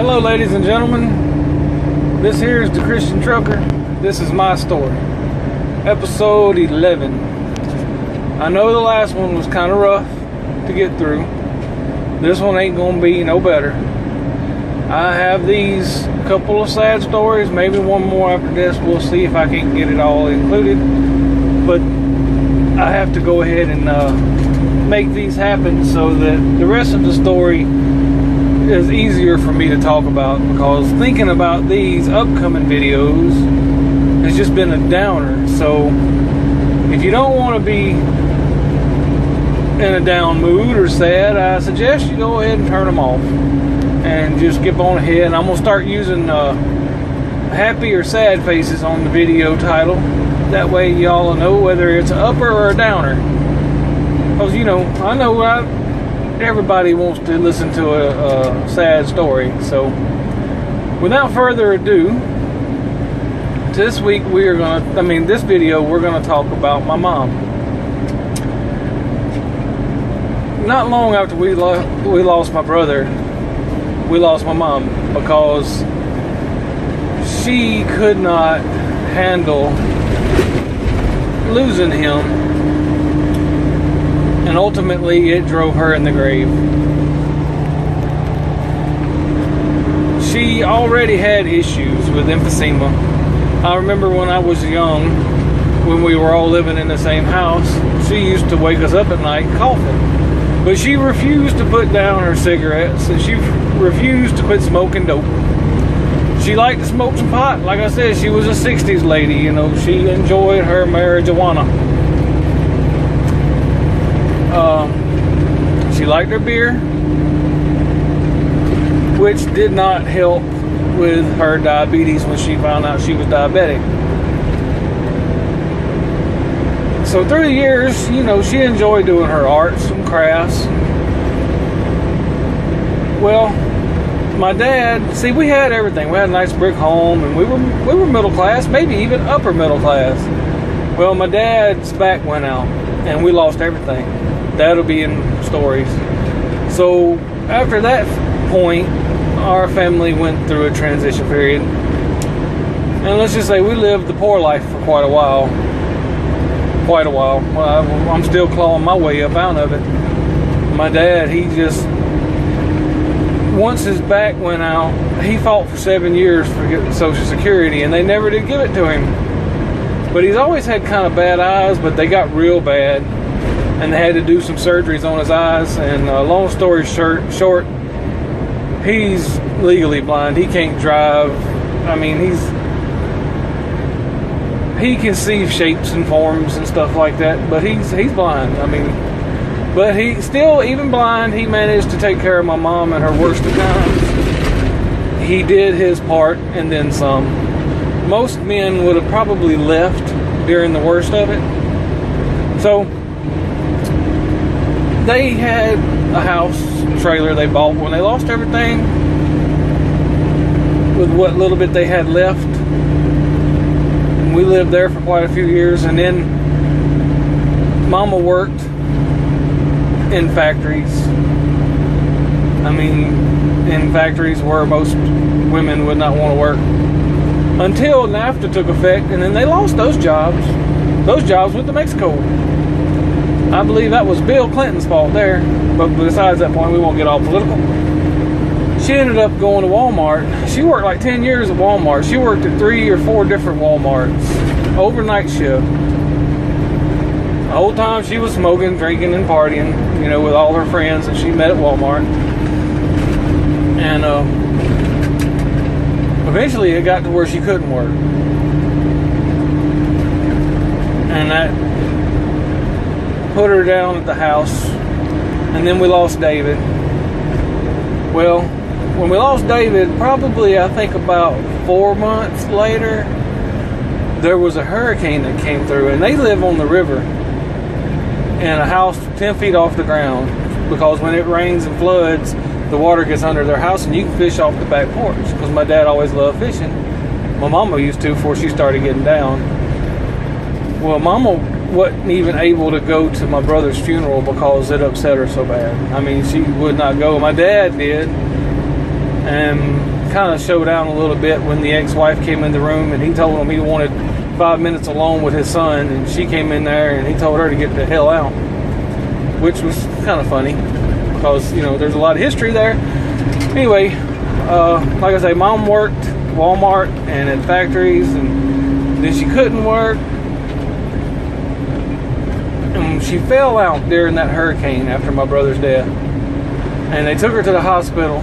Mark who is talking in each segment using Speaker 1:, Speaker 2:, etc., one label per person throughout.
Speaker 1: Hello, ladies and gentlemen. This here is the Christian Trucker. This is my story. Episode 11. I know the last one was kind of rough to get through. This one ain't gonna be no better. I have these couple of sad stories, maybe one more after this. We'll see if I can get it all included. But I have to go ahead and make these happen so that the rest of the story is easier for me to talk about, because thinking about these upcoming videos has just been a downer. So if you don't want to be in a down mood or sad, I suggest you go ahead and turn them off and just skip on ahead. And I'm gonna start using happy or sad faces on the video title. That way y'all will know whether it's an upper or a downer, because I know everybody wants to listen to a sad story. So without further ado, this video we're gonna talk about my mom. Not long after we lost my brother, we lost my mom, because she could not handle losing him. And ultimately, it drove her in the grave. She already had issues with emphysema. I remember when I was young, when we were all living in the same house, she used to wake us up at night coughing. But she refused to put down her cigarettes, and she refused to quit smoking dope. She liked to smoke some pot. Like I said, she was a 60s lady, she enjoyed her marijuana. She liked her beer, which did not help with her diabetes when she found out she was diabetic. So through the years, she enjoyed doing her arts and crafts. Well, my dad, we had everything. We had a nice brick home, and we were middle class, maybe even upper middle class. Well, my dad's back went out, and we lost everything. That'll be in stories. So after that point, our family went through a transition period, and let's just say we lived the poor life for quite a while. Well, I'm still clawing my way up out of it. My dad, once his back went out, he fought for 7 years for getting Social Security, and they never did give it to him. But he's always had kind of bad eyes, but they got real bad, and they had to do some surgeries on his eyes. And long story short, he's legally blind. He can't drive. He can see shapes and forms and stuff like that, but he's blind. But he still, even blind, he managed to take care of my mom in her worst of times. He did his part and then some. Most men would have probably left during the worst of it. So they had a house trailer they bought when they lost everything. With what little bit they had left, we lived there for quite a few years. And then Mama worked in factories. In factories where most women would not want to work, until NAFTA took effect, and then they lost those jobs. Those jobs went to Mexico. I believe that was Bill Clinton's fault there. But besides that point, we won't get all political. She ended up going to Walmart. She worked like 10 years at Walmart. She worked at 3 or 4 different Walmarts, overnight shift. The whole time she was smoking, drinking, and partying, with all her friends that she met at Walmart. And eventually it got to where she couldn't work. And that put her down at the house. And then we lost David. Well, when we lost David, probably I think about 4 months later, there was a hurricane that came through, and they live on the river in a house 10 feet off the ground, because when it rains and floods, the water gets under their house and you can fish off the back porch, because my dad always loved fishing. My mama used to before she started getting down. Well, Mama wasn't even able to go to my brother's funeral because it upset her so bad. I mean, she would not go. My dad did. and kind of showed out a little bit when the ex-wife came in the room, and he told him he wanted 5 minutes alone with his son, and she came in there and he told her to get the hell out, which was kind of funny because, you know, there's a lot of history there. Anyway, like I say, Mom worked Walmart and at factories, and then she couldn't work, and she fell out during that hurricane after my brother's death, and they took her to the hospital,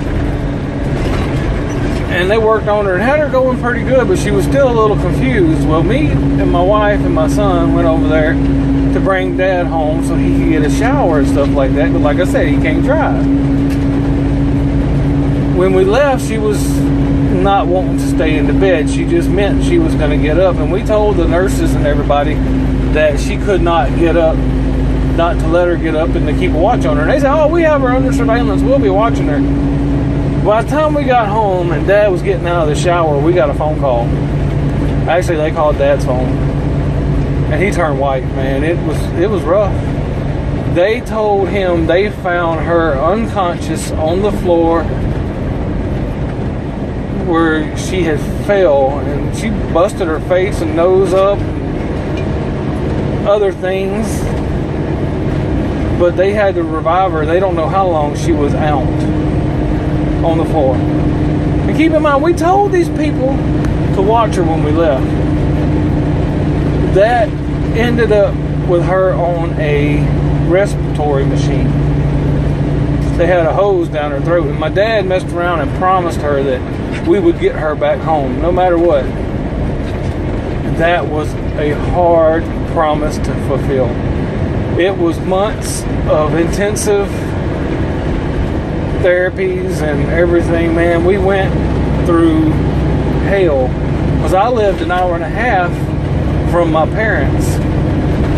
Speaker 1: and they worked on her and had her going pretty good, but she was still a little confused. Well, me and my wife and my son went over there to bring Dad home so he could get a shower and stuff like that, but like I said, he can't drive. When we left, she was not wanting to stay in the bed. She just meant she was going to get up, and we told the nurses and everybody that she could not get up, not to let her get up and to keep a watch on her. And they said, oh, we have her under surveillance, we'll be watching her. By the time we got home and Dad was getting out of the shower, we got a phone call. Actually, they called Dad's phone, and he turned white, man. It was rough. They told him they found her unconscious on the floor where she had fell, and she busted her face and nose up and other things, but they had to revive her. They don't know how long she was out on the floor. And keep in mind, we told these people to watch her when we left. That ended up with her on a respiratory machine. They had a hose down her throat, and my dad messed around and promised her that we would get her back home no matter what. That was a hard promise to fulfill. It was months of intensive therapies and everything, man. We went through hell because I lived an hour and a half from my parents,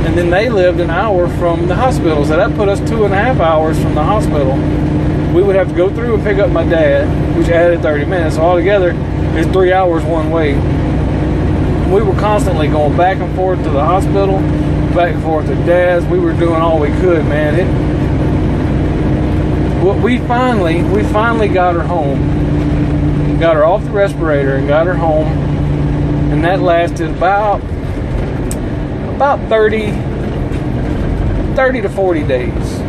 Speaker 1: and then they lived an hour from the hospital, so that put us 2.5 hours from the hospital. We would have to go through and pick up my dad, which added 30 minutes. So altogether, it's 3 hours one way. We were constantly going back and forth to the hospital, back and forth to Dad's. We were doing all we could, man. We finally got her home. Got her off the respirator and got her home, and that lasted about 30 to 40 days.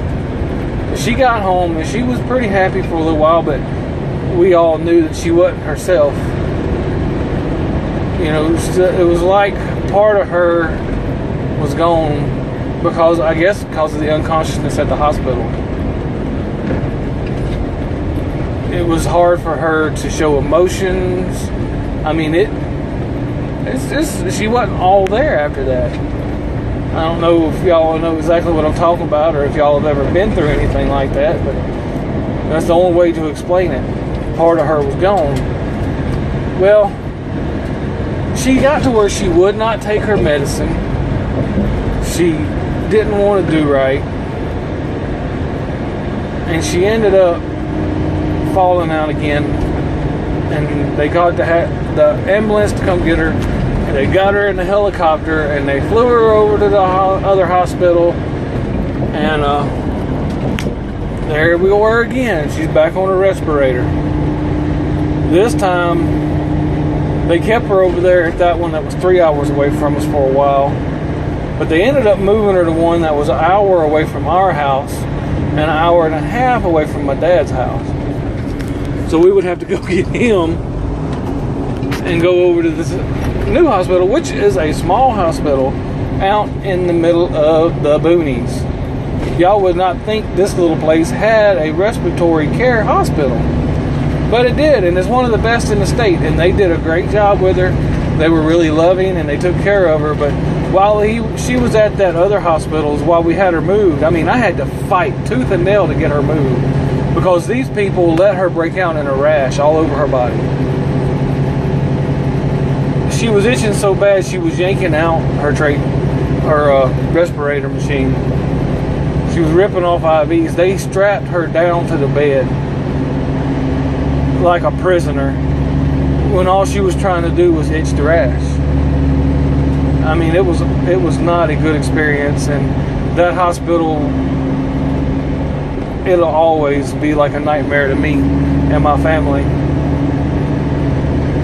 Speaker 1: She got home and she was pretty happy for a little while, but we all knew that she wasn't herself. You know, it was like part of her was gone because of the unconsciousness at the hospital. It was hard for her to show emotions. I mean, she wasn't all there after that. I don't know if y'all know exactly what I'm talking about, or if y'all have ever been through anything like that, but that's the only way to explain it. Part of her was gone. Well, she got to where she would not take her medicine. She didn't want to do right, and she ended up falling out again, and they got the ambulance to come get her. They got her in the helicopter and they flew her over to the other hospital, and there we were again. She's back on a respirator. This time they kept her over there at that one that was 3 hours away from us for a while, but they ended up moving her to one that was an hour away from our house and an hour and a half away from my dad's house. So we would have to go get him and go over to this new hospital, which is a small hospital out in the middle of the boonies. Y'all would not think this little place had a respiratory care hospital, but it did, and it's one of the best in the state, and they did a great job with her. They were really loving and they took care of her. But while she was at that other hospital, while we had her moved, I mean, I had to fight tooth and nail to get her moved because these people let her break out in a rash all over her body. She was itching so bad she was yanking out her respirator machine. She was ripping off IVs. They strapped her down to the bed like a prisoner when all she was trying to do was itch the rash. I mean, it was not a good experience, and that hospital it'll always be like a nightmare to me and my family.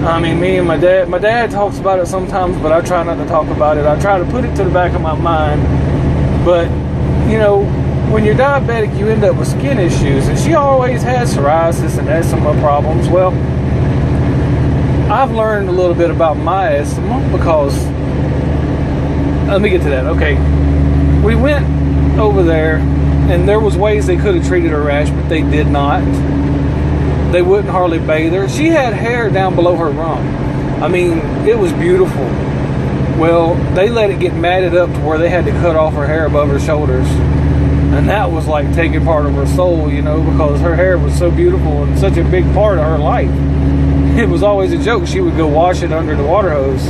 Speaker 1: I mean, me and my dad talks about it sometimes, but I try not to talk about it. I try to put it to the back of my mind. But, you know, when you're diabetic, you end up with skin issues. And she always had psoriasis and eczema problems. Well, I've learned a little bit about my eczema because, let me get to that. Okay, we went over there, and there was ways they could have treated her rash, but they did not. They wouldn't hardly bathe her. She had hair down below her rump. I mean, it was beautiful. Well, they let it get matted up to where they had to cut off her hair above her shoulders. And that was like taking part of her soul, you know, because her hair was so beautiful and such a big part of her life. It was always a joke. She would go wash it under the water hose.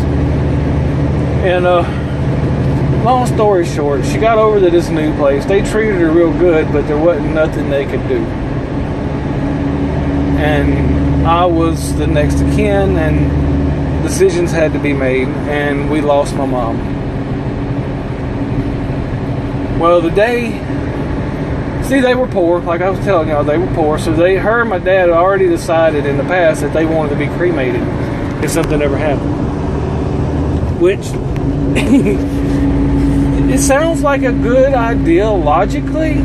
Speaker 1: And, long story short, she got over to this new place. They treated her real good, but there wasn't nothing they could do. And I was the next of kin, and decisions had to be made, and we lost my mom. Well, the day, see, they were poor, like I was telling y'all, they were poor, so her and my dad had already decided in the past that they wanted to be cremated if something ever happened. Which, it sounds like a good idea logically,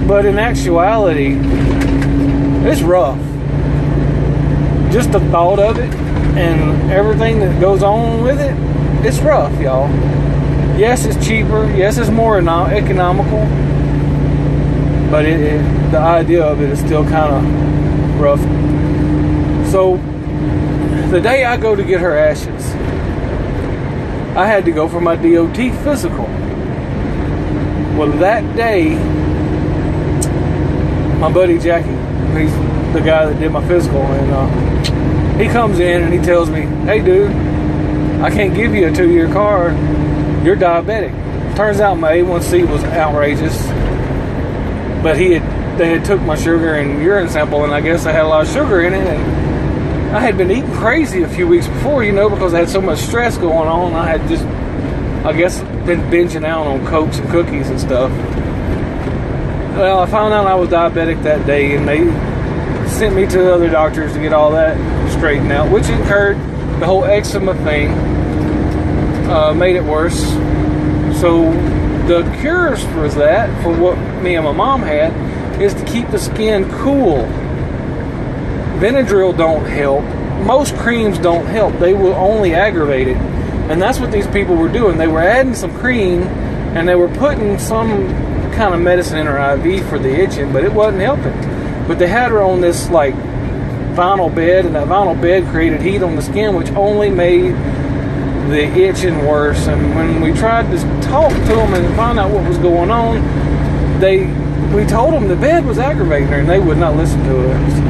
Speaker 1: but in actuality, it's rough. Just the thought of it and everything that goes on with it, it's rough, y'all. Yes, it's cheaper. Yes, it's more economical. But the idea of it is still kind of rough. So, the day I go to get her ashes, I had to go for my DOT physical. Well, that day, my buddy Jackie, he's the guy that did my physical, and he comes in and he tells me, "Hey dude, I can't give you a 2-year card. You're diabetic." Turns out my A1C was outrageous, but they had took my sugar and urine sample, and I guess I had a lot of sugar in it, and I had been eating crazy a few weeks before, you know, because I had so much stress going on. I had just, I guess, been binging out on Cokes and cookies and stuff. Well, I found out I was diabetic that day, and they sent me to other doctors to get all that straightened out, which incurred the whole eczema thing, made it worse. So the cures for that, for what me and my mom had, is to keep the skin cool. Benadryl don't help. Most creams don't help. They will only aggravate it. And that's what these people were doing. They were adding some cream, and they were putting some kind of medicine in her IV for the itching, but it wasn't helping. But they had her on this like vinyl bed, and that vinyl bed created heat on the skin, which only made the itching worse. And when we tried to talk to them and find out what was going on, we told them the bed was aggravating her, and they would not listen to us.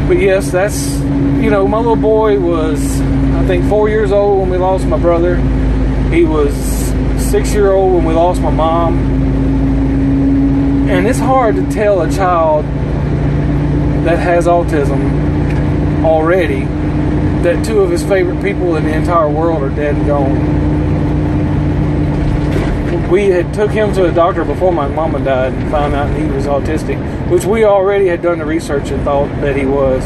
Speaker 1: But yes, that's, you know, my little boy was, I think, 4 years old when we lost my brother. He was 6-year-old when we lost my mom. And it's hard to tell a child that has autism already that 2 of his favorite people in the entire world are dead and gone. We had took him to a doctor before my mama died and found out he was autistic, which we already had done the research and thought that he was.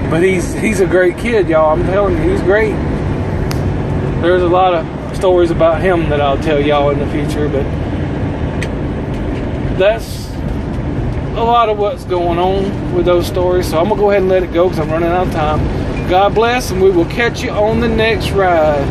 Speaker 1: But he's a great kid, y'all. I'm telling you, he's great. There's a lot of stories about him that I'll tell y'all in the future, but that's a lot of what's going on with those stories. So I'm going to go ahead and let it go because I'm running out of time. God bless, and we will catch you on the next ride.